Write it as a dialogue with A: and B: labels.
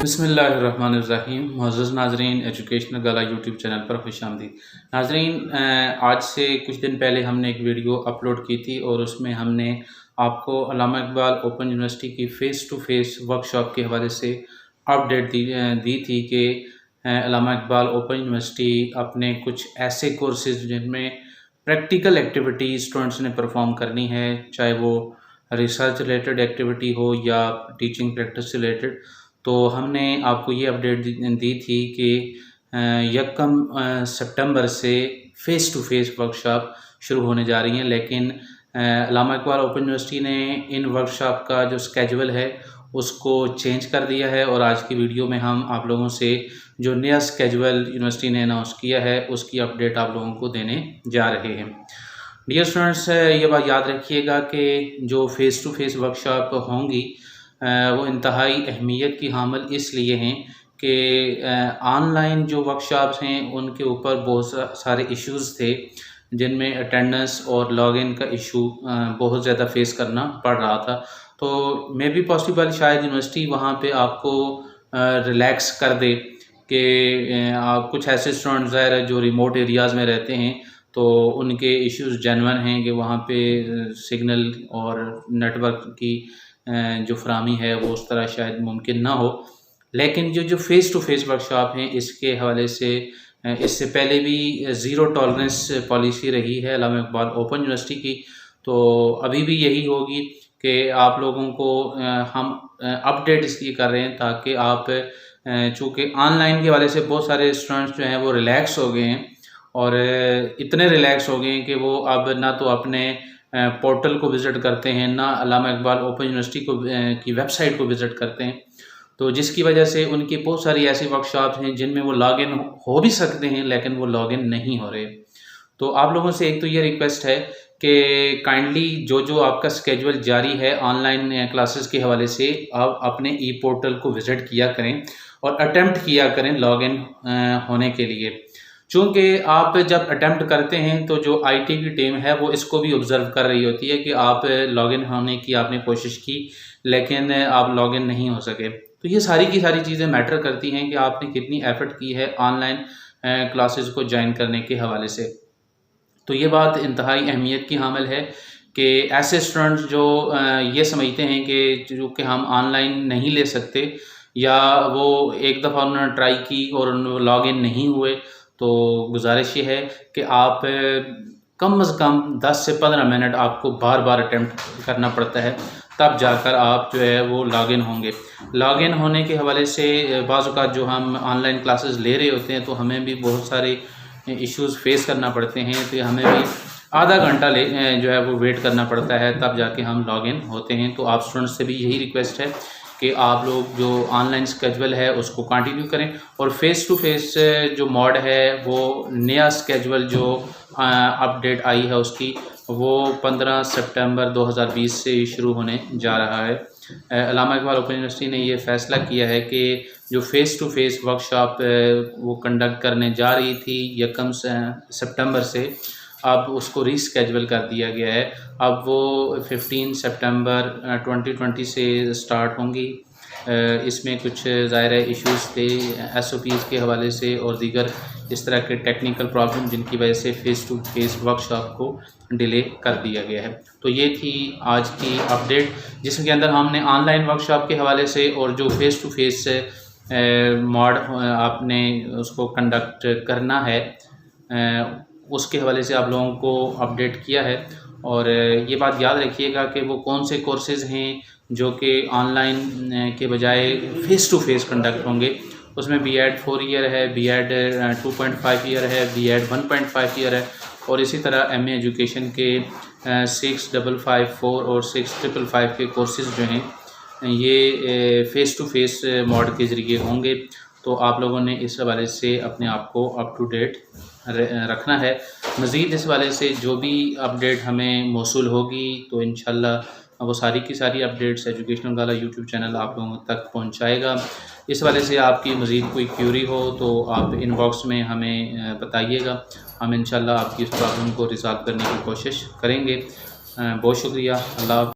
A: بسم اللہ الرحمن الرحیم۔ معزز ناظرین، ایجوکیشنل گالا یوٹیوب چینل پر خوش آمدید۔ ناظرین، آج سے کچھ دن پہلے ہم نے ایک ویڈیو اپلوڈ کی تھی اور اس میں ہم نے آپ کو علامہ اقبال اوپن یونیورسٹی کی فیس ٹو فیس ورکشاپ کے حوالے سے اپڈیٹ دی تھی کہ علامہ اقبال اوپن یونیورسٹی اپنے کچھ ایسے کورسز جن میں پریکٹیکل ایکٹیویٹی اسٹوڈنٹس نے پرفارم کرنی ہے، چاہے وہ ریسرچ ریلیٹڈ ایکٹیویٹی ہو یا ٹیچنگ پریکٹس ریلیٹڈ، تو ہم نے آپ کو یہ اپڈیٹ دی تھی کہ 1 سپٹمبر سے فیس ٹو فیس ورکشاپ شروع ہونے جا رہی ہیں، لیکن علامہ اقبال اوپن یونیورسٹی نے ان ورکشاپ کا جو اسکیجول ہے اس کو چینج کر دیا ہے، اور آج کی ویڈیو میں ہم آپ لوگوں سے جو نیا اسکیجول یونیورسٹی نے اناؤنس کیا ہے اس کی اپڈیٹ آپ لوگوں کو دینے جا رہے ہیں۔ ڈیئر اسٹوڈنٹس، یہ بات یاد رکھیے گا کہ جو فیس ٹو فیس ورکشاپ ہوں گی وہ انتہائی اہمیت کی حامل اس لیے ہیں کہ آن لائن جو ورکشاپس ہیں ان کے اوپر بہت سارے ایشوز تھے، جن میں اٹینڈنس اور لاگ ان کا ایشو بہت زیادہ فیس کرنا پڑ رہا تھا۔ تو میں بھی پاسبل شاید یونیورسٹی وہاں پہ آپ کو ریلیکس کر دے کہ کچھ ایسے اسٹوڈنٹ ظاہر ہے جو ریموٹ ایریاز میں رہتے ہیں تو ان کے ایشوز جینون ہیں کہ وہاں پہ سگنل اور نیٹ ورک کی جو فراہمی ہے وہ اس طرح شاید ممکن نہ ہو، لیکن جو فیس ٹو فیس ورکشاپ ہیں اس کے حوالے سے اس سے پہلے بھی زیرو ٹالرنس پالیسی رہی ہے علامہ اقبال اوپن یونیورسٹی کی، تو ابھی بھی یہی ہوگی کہ آپ لوگوں کو ہم اپڈیٹ اس لیے کر رہے ہیں تاکہ آپ چونکہ آن لائن کے حوالے سے بہت سارے اسٹوڈنٹس جو ہیں وہ ریلیکس ہو گئے ہیں، اور اتنے ریلیکس ہو گئے ہیں کہ وہ اب نہ تو اپنے پورٹل کو وزٹ کرتے ہیں، نہ علامہ اقبال اوپن یونیورسٹی کی ویب سائٹ کو وزٹ کرتے ہیں، تو جس کی وجہ سے ان کی بہت ساری ایسی ورکشاپس ہیں جن میں وہ لاگ ان ہو بھی سکتے ہیں لیکن وہ لاگ ان نہیں ہو رہے۔ تو آپ لوگوں سے ایک تو یہ ریکویسٹ ہے کہ کائنڈلی جو آپ کا اسکیجول جاری ہے آن لائن کلاسز کے حوالے سے، آپ اپنے ای پورٹل کو وزٹ کیا کریں اور اٹیمپٹ کیا کریں لاگ ان ہونے کے لیے، چونکہ آپ جب اٹیمپٹ کرتے ہیں تو جو آئی ٹی کی ٹیم ہے وہ اس کو بھی آبزرو کر رہی ہوتی ہے کہ آپ لاگ ان ہونے کی آپ نے کوشش کی لیکن آپ لاگ ان نہیں ہو سکے، تو یہ ساری کی ساری چیزیں میٹر کرتی ہیں کہ آپ نے کتنی ایفرٹ کی ہے آن لائن کلاسز کو جوائن کرنے کے حوالے سے۔ تو یہ بات انتہائی اہمیت کی حامل ہے کہ ایسے اسٹوڈنٹس جو یہ سمجھتے ہیں کہ جو کہ ہم آن لائن نہیں لے سکتے، یا وہ ایک دفعہ انہوں نے ٹرائی کی اور لاگ ان نہیں ہوئے، تو گزارش یہ ہے کہ آپ کم از کم 10 سے 15 منٹ آپ کو بار بار اٹیمپٹ کرنا پڑتا ہے، تب جا کر آپ جو ہے وہ لاگ ان ہوں گے۔ لاگ ان ہونے کے حوالے سے بعض اوقات جو ہم آن لائن کلاسز لے رہے ہوتے ہیں تو ہمیں بھی بہت سارے ایشوز فیس کرنا پڑتے ہیں، تو ہمیں بھی آدھا گھنٹہ جو ہے وہ ویٹ کرنا پڑتا ہے، تب جا کے ہم لاگ ان ہوتے ہیں۔ تو آپ اسٹوڈنٹس سے بھی یہی ریکویسٹ ہے کہ آپ لوگ جو آن لائن اسکیجول ہے اس کو کنٹینیو کریں، اور فیس ٹو فیس جو موڈ ہے وہ نیا اسکیجول جو اپڈیٹ آئی ہے اس کی وہ 15 سپٹمبر 2020 سے شروع ہونے جا رہا ہے۔ علامہ اقبال اوپن یونیورسٹی نے یہ فیصلہ کیا ہے کہ جو فیس ٹو فیس ورکشاپ وہ کنڈکٹ کرنے جا رہی تھی 1 سپٹمبر سے، اب اس کو ری اسکیجول کر دیا گیا ہے، اب وہ 15 سپٹمبر 2020 سے سٹارٹ ہوں گی۔ اس میں کچھ ظاہر ایشوز تھے ایس او پیز کے حوالے سے اور دیگر اس طرح کے ٹیکنیکل پرابلم جن کی وجہ سے فیس ٹو فیس ورکشاپ کو ڈیلے کر دیا گیا ہے۔ تو یہ تھی آج کی اپڈیٹ جس کے اندر ہم نے آن لائن ورکشاپ کے حوالے سے اور جو فیس ٹو فیس موڈ آپ نے اس کو کنڈکٹ کرنا ہے اس کے حوالے سے آپ لوگوں کو اپڈیٹ کیا ہے، اور یہ بات یاد رکھیے گا کہ وہ کون سے کورسز ہیں جو کہ آن لائن کے بجائے فیس ٹو فیس کنڈکٹ ہوں گے۔ اس میں بی ایڈ 4 ایئر ہے، بی ایڈ 2.5 ایئر ہے، بی ایڈ 1.5 ایئر ہے، اور اسی طرح ایم اے ایجوکیشن کے 6554 اور 6555 کے کورسز جو ہیں یہ فیس ٹو فیس موڈ کے ذریعے ہوں گے۔ تو آپ لوگوں نے اس حوالے سے اپنے آپ کو اپ ٹو ڈیٹ رکھنا ہے۔ مزید اس حوالے سے جو بھی اپڈیٹ ہمیں موصول ہوگی تو انشاءاللہ وہ ساری کی ساری اپڈیٹس ایجوکیشنل گالا یوٹیوب چینل آپ لوگوں تک پہنچائے گا۔ اس حوالے سے آپ کی مزید کوئی کیوری ہو تو آپ ان باکس میں ہمیں بتائیے گا، ہم انشاءاللہ آپ کی اس پرابلم کو ریزالو کرنے کی کوشش کریں گے۔ بہت شکریہ، اللہ حافظ۔